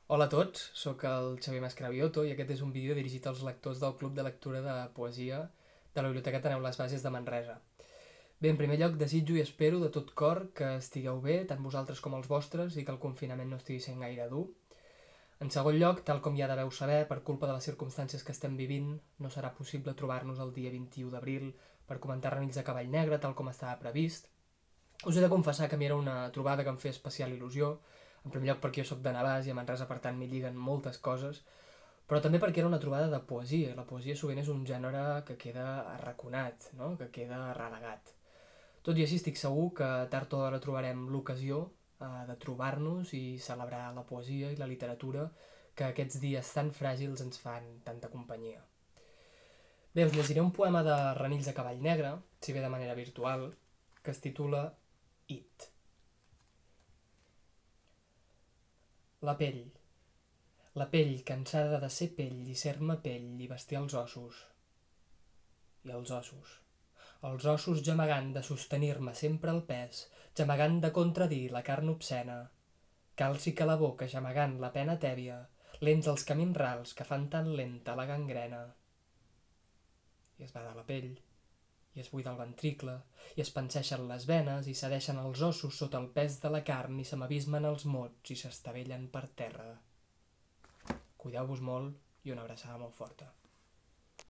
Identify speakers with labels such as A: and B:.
A: Hola a tots, sóc el Xavier Mascravioto i aquest és un vídeo dirigit als lectors del Club de Lectura de Poesia de la Biblioteca Ateneu Les Bases de Manresa. Bé, en primer lloc desitjo i espero de tot cor que estigueu bé, tant vosaltres com els vostres, i que el confinament no estigui sent gaire dur. En segon lloc, tal com ja deveu saber, per culpa de les circumstàncies que estem vivint, no serà possible trobar-nos el dia 21 d'abril per comentar Renills de Cavall Negre, tal com estava previst. Us he de confessar que a mi era una trobada que em feia especial il·lusió, en primer lloc perquè jo sóc de Navàs i a Manresa per tant m'hi lliguen moltes coses, però també perquè era una trobada de poesia, i la poesia sovint és un gènere que queda arraconat, no? Que queda relegat. Tot i així estic segur que tard o d'hora trobarem l'ocasió de trobar-nos i celebrar la poesia i la literatura que aquests dies tan fràgils ens fan tanta companyia. Bé, us llegiré un poema de Renills de Cavall Negre, si bé de manera virtual, que es titula It. La pell. La pell cansada de ser pell i ser-me pell i vestir els ossos. I els ossos. Els ossos gemegant de sostenir-me sempre el pes, gemegant de contradir la carn obscena. Calci que la boca gemegant la pena tèbia, lents els camins rals que fan tan lenta la gangrena. I es bada la pell, i es buida el ventricle, i es panseixen les venes i cedeixen els ossos sota el pes de la carn i se m'abismen els mots i s'estavellen per terra. Cuideu-vos molt i una abraçada molt forta.